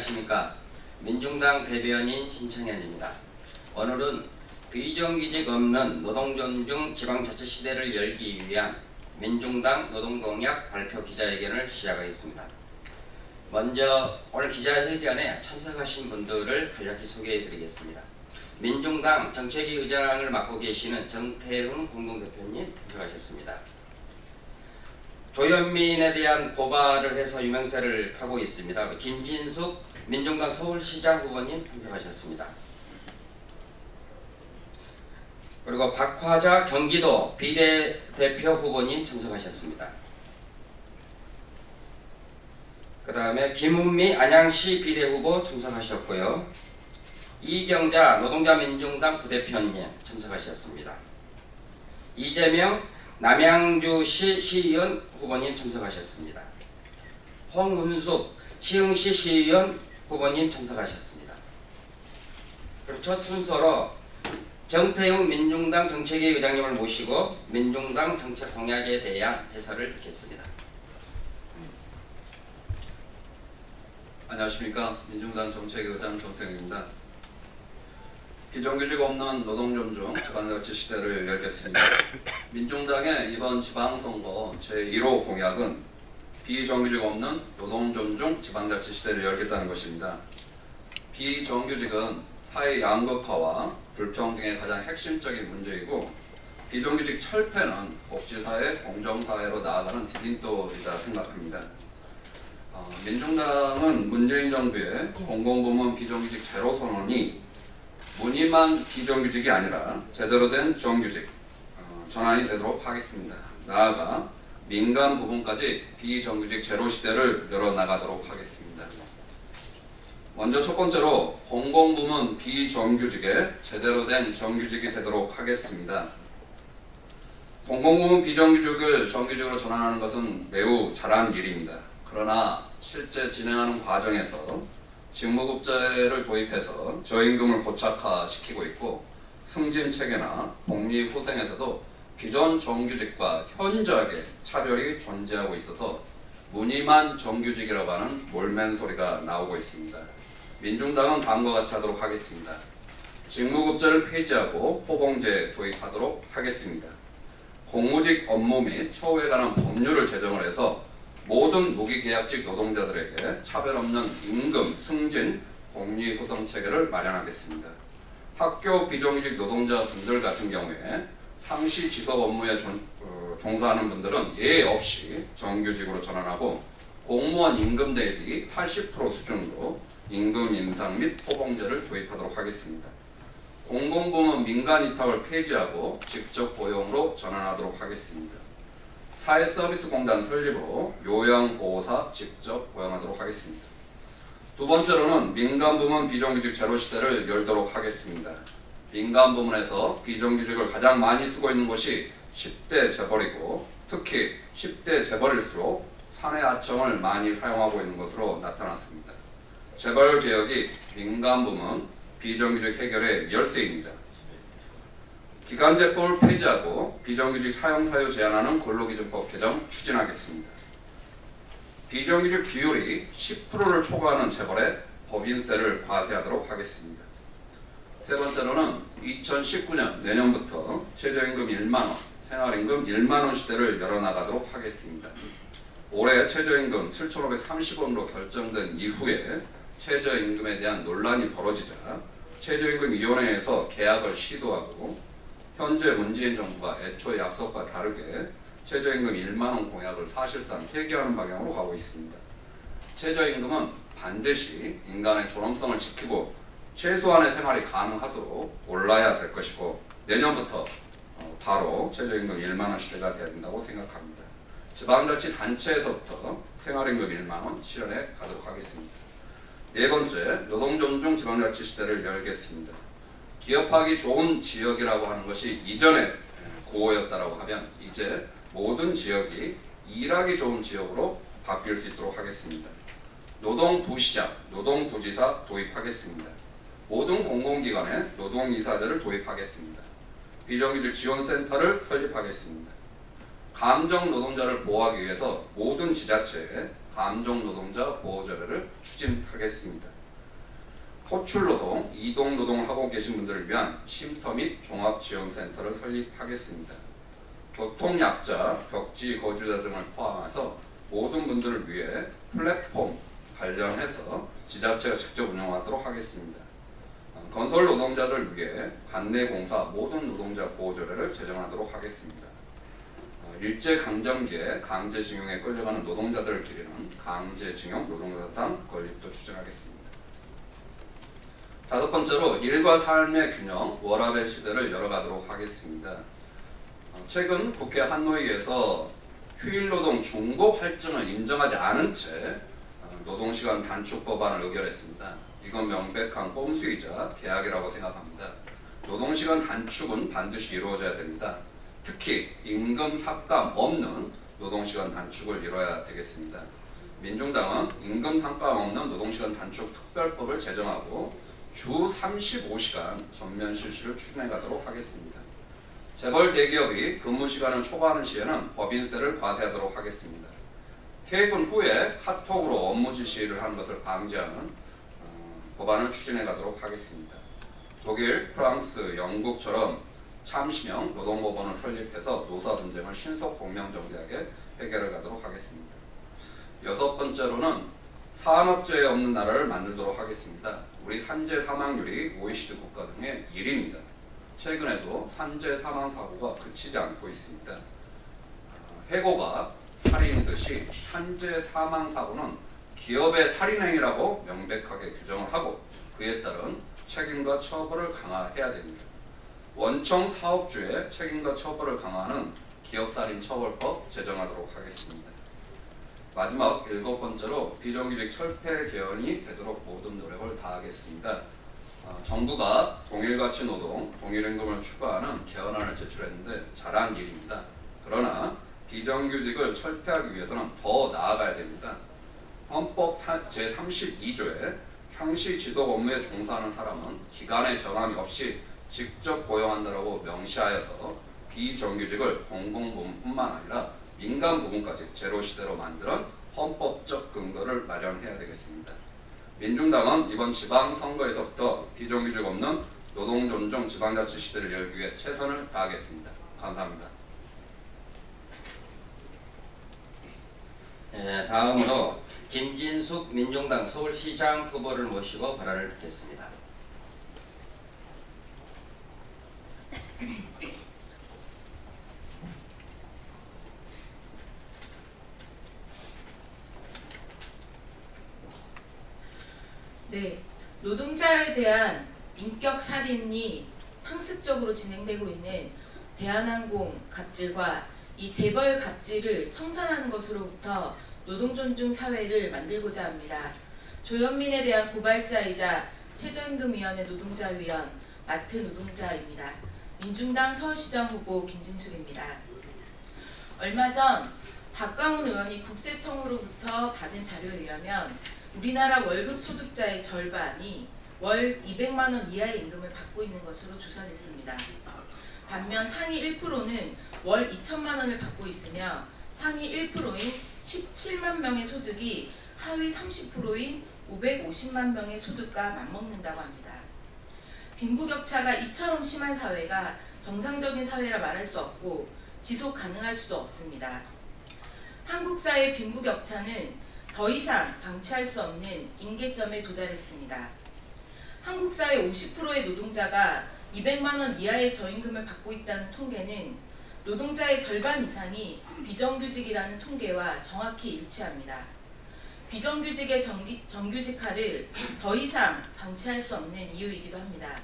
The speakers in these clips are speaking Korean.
안녕하십니까. 민중당 대변인 신청현입니다. 오늘은 비정규직 없는 노동존중 지방자치 시대를 열기 위한 민중당 노동공약 발표 기자회견을 시작하겠습니다. 먼저 오늘 기자회견에 참석하신 분들을 간략히 소개해드리겠습니다. 민중당 정책위 의장을 맡고 계시는 정태훈 공동대표님 참석하셨습니다. 조현민에 대한 고발을 해서 유명세를 타고 있습니다. 김진숙 민중당 서울시장 후보님 참석하셨습니다. 그리고 박화자 경기도 비례대표 후보님 참석하셨습니다. 그 다음에 김은미 안양시 비례후보 참석하셨고요. 이경자 노동자 민중당 부대표님 참석하셨습니다. 이재명 남양주시 시의원 후보님 참석하셨습니다. 홍은숙 시흥시 시의원 후보님 참석하셨습니다. 그리고 첫 순서로 정태훈 민중당 정책위 의장님을 모시고 민중당 정책 공약에 대한 해설을 듣겠습니다. 안녕하십니까. 민중당 정책위 의장 정태훈입니다. 비정규직 없는 노동존중 지방자치 시대를 열겠습니다. 민중당의 이번 지방선거 제1호 공약은 비정규직 없는 노동존중 지방자치 시대를 열겠다는 것입니다. 비정규직은 사회 양극화와 불평등의 가장 핵심적인 문제이고 비정규직 철폐는 복지사회, 공정사회로 나아가는 디딤돌이다 생각합니다. 민중당은 문재인 정부의 공공부문 비정규직 제로 선언이 무늬만 비정규직이 아니라 제대로 된 정규직 전환이 되도록 하겠습니다. 나아가 민간 부분까지 비정규직 제로 시대를 열어나가도록 하겠습니다. 먼저 첫 번째로 공공부문 비정규직의 제대로 된 정규직이 되도록 하겠습니다. 공공부문 비정규직을 정규직으로 전환하는 것은 매우 잘한 일입니다. 그러나 실제 진행하는 과정에서 직무급제를 도입해서 저임금을 고착화시키고 있고 승진체계나 복리후생에서도 기존 정규직과 현저하게 차별이 존재하고 있어서 무늬만 정규직이라고 하는 몰맨 소리가 나오고 있습니다. 민중당은 다음과 같이 하도록 하겠습니다. 직무급제를 폐지하고 호봉제 도입하도록 하겠습니다. 공무직 업무 및 처우에 관한 법률을 제정을 해서 모든 무기계약직 노동자들에게 차별 없는 임금, 승진, 복리 구성 체계를 마련하겠습니다. 학교 비정규직 노동자분들 같은 경우에 상시 지속 업무에 종사하는 분들은 예외 없이 정규직으로 전환하고 공무원 임금 대비 80% 수준으로 임금 인상 및 호봉제를 도입하도록 하겠습니다. 공공부문 민간 위탁을 폐지하고 직접 고용으로 전환하도록 하겠습니다. 사회서비스공단 설립으로 요양보호사 직접 고용하도록 하겠습니다. 두 번째로는 민간부문 비정규직 제로 시대를 열도록 하겠습니다. 민간부문에서 비정규직을 가장 많이 쓰고 있는 곳이 10대 재벌이고 특히 10대 재벌일수록 사내하청을 많이 사용하고 있는 것으로 나타났습니다. 재벌개혁이 민간부문 비정규직 해결의 열쇠입니다. 기간제법을 폐지하고 비정규직 사용사유 제한하는 근로기준법 개정 추진하겠습니다. 비정규직 비율이 10%를 초과하는 재벌에 법인세를 과세하도록 하겠습니다. 세 번째로는 2019년 내년부터 최저임금 1만원, 생활임금 1만원 시대를 열어나가도록 하겠습니다. 올해 최저임금 7,530원으로 결정된 이후에 최저임금에 대한 논란이 벌어지자 최저임금위원회에서 계약을 시도하고 현재 문재인 정부가 애초에 약속과 다르게 최저임금 1만원 공약을 사실상 폐기하는 방향으로 가고 있습니다. 최저임금은 반드시 인간의 존엄성을 지키고 최소한의 생활이 가능하도록 올라야 될 것이고 내년부터 바로 최저임금 1만원 시대가 되어야 된다고 생각합니다. 지방자치단체에서부터 생활임금 1만원 실현해 가도록 하겠습니다. 네 번째, 노동존중 지방자치 시대를 열겠습니다. 기업하기 좋은 지역이라고 하는 것이 이전에 구호였다라고 하면 이제 모든 지역이 일하기 좋은 지역으로 바뀔 수 있도록 하겠습니다. 노동부시장, 노동부지사 도입하겠습니다. 모든 공공기관에 노동이사제를 도입하겠습니다. 비정규직 지원센터를 설립하겠습니다. 감정 노동자를 보호하기 위해서 모든 지자체에 감정 노동자 보호제도를 추진하겠습니다. 호출노동, 이동노동을 하고 계신 분들을 위한 쉼터 및 종합지원센터를 설립하겠습니다. 교통약자, 벽지 거주자 등을 포함해서 모든 분들을 위해 플랫폼 관련해서 지자체가 직접 운영하도록 하겠습니다. 건설 노동자들 위해 관내공사 모든 노동자 보호조례를 제정하도록 하겠습니다. 일제강점기에 강제징용에 끌려가는 노동자들을 기리는 강제징용 노동자상 건립도 추진하겠습니다. 다섯 번째로 일과 삶의 균형, 워라밸 시대를 열어가도록 하겠습니다. 최근 국회 한노위에서 휴일노동 중고 할증을 인정하지 않은 채 노동시간 단축 법안을 의결했습니다. 이건 명백한 꼼수이자 계약이라고 생각합니다. 노동시간 단축은 반드시 이루어져야 됩니다. 특히 임금 삭감 없는 노동시간 단축을 이뤄야 되겠습니다. 민중당은 임금 삭감 없는 노동시간 단축 특별법을 제정하고 주 35시간 전면 실시를 추진해 가도록 하겠습니다. 재벌 대기업이 근무 시간을 초과하는 시에는 법인세를 과세하도록 하겠습니다. 퇴근 후에 카톡으로 업무 지시를 하는 것을 방지하는 법안을 추진해 가도록 하겠습니다. 독일, 프랑스, 영국처럼 참시명 노동법원을 설립해서 노사 분쟁을 신속 공명정대하게 해결해 가도록 하겠습니다. 여섯 번째로는 산업재해 없는 나라를 만들도록 하겠습니다. 우리 산재 사망률이 OECD 국가 중에 1위입니다. 최근에도 산재 사망 사고가 그치지 않고 있습니다. 해고가 살인이듯이 산재 사망 사고는 기업의 살인행위라고 명백하게 규정을 하고 그에 따른 책임과 처벌을 강화해야 됩니다. 원청 사업주의 책임과 처벌을 강화하는 기업살인처벌법 제정하도록 하겠습니다. 마지막 일곱 번째로 비정규직 철폐 개헌이 되도록 모든 노력을 다하겠습니다. 정부가 동일가치 노동, 동일임금을 추구하는 개헌안을 제출했는데 잘한 일입니다. 그러나 비정규직을 철폐하기 위해서는 더 나아가야 됩니다. 헌법 제32조에 상시 지속 업무에 종사하는 사람은 기간의 정함이 없이 직접 고용한다라고 명시하여서 비정규직을 공공부문뿐만 아니라 민간 부문까지 제로 시대로 만드는 헌법적 근거를 마련해야 되겠습니다. 민중당은 이번 지방선거에서부터 비정규직 없는 노동존중 지방자치 시대를 열기 위해 최선을 다하겠습니다. 감사합니다. 다음으로 김진숙 민중당 서울시장 후보를 모시고 발언을 듣겠습니다. 네, 노동자에 대한 인격 살인이 상습적으로 진행되고 있는 대한항공 갑질과 이 재벌 갑질을 청산하는 것으로부터 노동존중 사회를 만들고자 합니다. 조현민에 대한 고발자이자 최저임금위원회 노동자위원 맡은 노동자입니다. 민중당 서울시장 후보 김진숙입니다. 얼마 전 박광훈 의원이 국세청으로부터 받은 자료에 의하면 우리나라 월급 소득자의 절반이 월 200만 원 이하의 임금을 받고 있는 것으로 조사됐습니다. 반면 상위 1%는 월 2천만 원을 받고 있으며 상위 1%인 17만 명의 소득이 하위 30%인 550만 명의 소득과 맞먹는다고 합니다. 빈부격차가 이처럼 심한 사회가 정상적인 사회라 말할 수 없고 지속 가능할 수도 없습니다. 한국 사회 빈부격차는 더 이상 방치할 수 없는 임계점에 도달했습니다. 한국 사회 50%의 노동자가 200만 원 이하의 저임금을 받고 있다는 통계는 노동자의 절반 이상이 비정규직이라는 통계와 정확히 일치합니다. 비정규직의 정규직화를 더 이상 방치할 수 없는 이유이기도 합니다.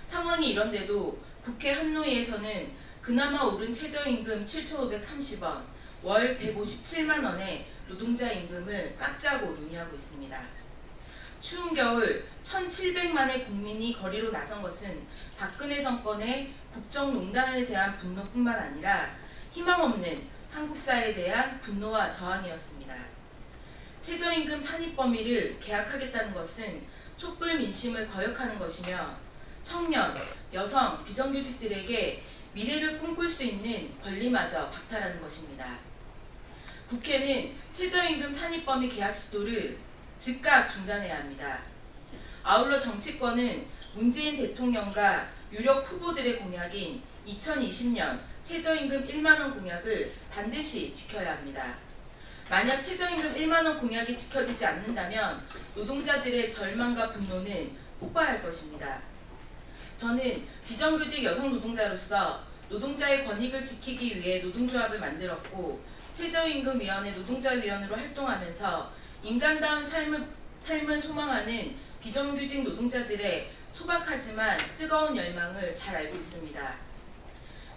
상황이 이런데도 국회 한노위에서는 그나마 오른 최저임금 7,530원, 월 157만 원의 노동자 임금을 깎자고 논의하고 있습니다. 추운 겨울 1,700만의 국민이 거리로 나선 것은 박근혜 정권의 국정농단에 대한 분노뿐만 아니라 희망 없는 한국 사회에 대한 분노와 저항이었습니다. 최저임금 산입 범위를 계약하겠다는 것은 촛불 민심을 거역하는 것이며 청년, 여성, 비정규직들에게 미래를 꿈꿀 수 있는 권리마저 박탈하는 것입니다. 국회는 최저임금 산입 범위 계약 시도를 즉각 중단해야 합니다. 아울러 정치권은 문재인 대통령과 유력 후보들의 공약인 2020년 최저임금 1만원 공약을 반드시 지켜야 합니다. 만약 최저임금 1만원 공약이 지켜지지 않는다면 노동자들의 절망과 분노는 폭발할 것입니다. 저는 비정규직 여성 노동자로서 노동자의 권익을 지키기 위해 노동조합을 만들었고 최저임금위원회 노동자위원으로 활동하면서 인간다운 삶을 소망하는 비정규직 노동자들의 소박하지만 뜨거운 열망을 잘 알고 있습니다.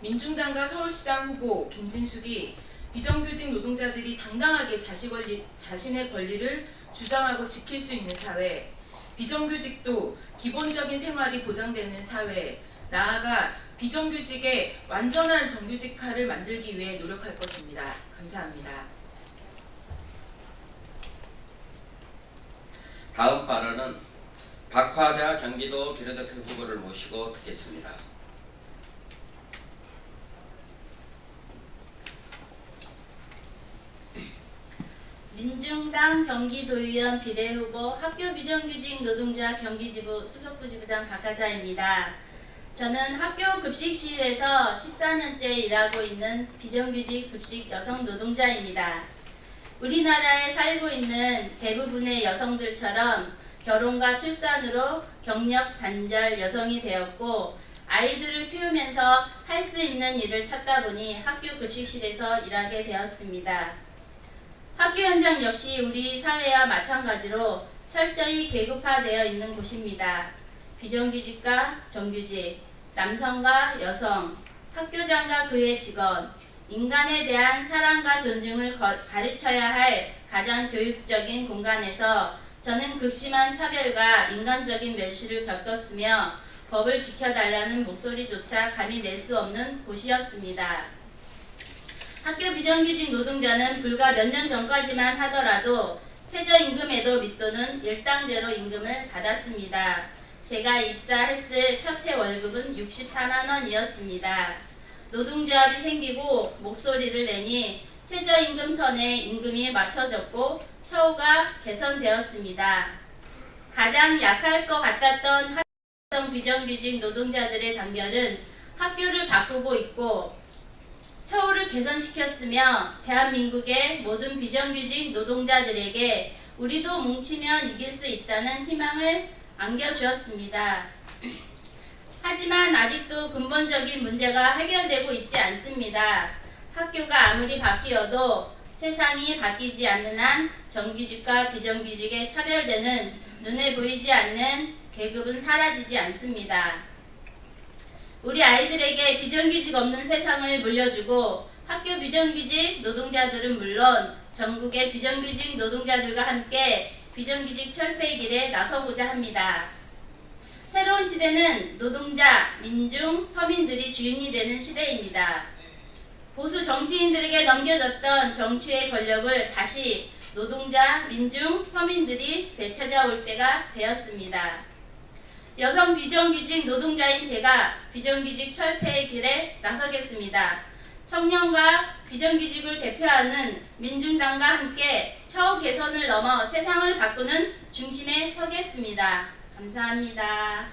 민중당과 서울시장 후보 김진숙이 비정규직 노동자들이 당당하게 자신의 권리를 주장하고 지킬 수 있는 사회, 비정규직도 기본적인 생활이 보장되는 사회, 나아가 비정규직의 완전한 정규직화를 만들기 위해 노력할 것입니다. 감사합니다. 다음 발언은 박화자 경기도 비례대표 후보를 모시고 듣겠습니다. 민중당 경기도의원 비례후보 학교 비정규직 노동자 경기지부 수석부지부장 박하자입니다. 저는 학교 급식실에서 14년째 일하고 있는 비정규직 급식 여성 노동자입니다. 우리나라에 살고 있는 대부분의 여성들처럼 결혼과 출산으로 경력 단절 여성이 되었고 아이들을 키우면서 할 수 있는 일을 찾다 보니 학교 급식실에서 일하게 되었습니다. 학교 현장 역시 우리 사회와 마찬가지로 철저히 계급화되어 있는 곳입니다. 비정규직과 정규직, 남성과 여성, 학교장과 그의 직원, 인간에 대한 사랑과 존중을 가르쳐야 할 가장 교육적인 공간에서 저는 극심한 차별과 인간적인 멸시를 겪었으며 법을 지켜달라는 목소리조차 감히 낼 수 없는 곳이었습니다. 학교 비정규직 노동자는 불과 몇 년 전까지만 하더라도 최저임금에도 밑도는 일당제로 임금을 받았습니다. 제가 입사했을 첫 해 월급은 64만 원이었습니다. 노동조합이 생기고 목소리를 내니 최저임금 선에 임금이 맞춰졌고 처우가 개선되었습니다. 가장 약할 것 같았던 학생 비정규직 노동자들의 단결은 학교를 바꾸고 있고 처우를 개선시켰으며 대한민국의 모든 비정규직 노동자들에게 우리도 뭉치면 이길 수 있다는 희망을 안겨주었습니다. 하지만 아직도 근본적인 문제가 해결되고 있지 않습니다. 학교가 아무리 바뀌어도 세상이 바뀌지 않는 한 정규직과 비정규직의 차별되는 눈에 보이지 않는 계급은 사라지지 않습니다. 우리 아이들에게 비정규직 없는 세상을 물려주고 학교 비정규직 노동자들은 물론 전국의 비정규직 노동자들과 함께 비정규직 철폐의 길에 나서고자 합니다. 새로운 시대는 노동자, 민중, 서민들이 주인이 되는 시대입니다. 보수 정치인들에게 넘겨졌던 정치의 권력을 다시 노동자, 민중, 서민들이 되찾아올 때가 되었습니다. 여성 비정규직 노동자인 제가 비정규직 철폐의 길에 나서겠습니다. 청년과 비정규직을 대표하는 민중당과 함께 처우 개선을 넘어 세상을 바꾸는 중심에 서겠습니다. 감사합니다.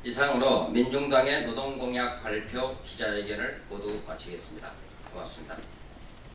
이상으로 민중당의 노동공약 발표 기자회견을 모두 마치겠습니다. 고맙습니다.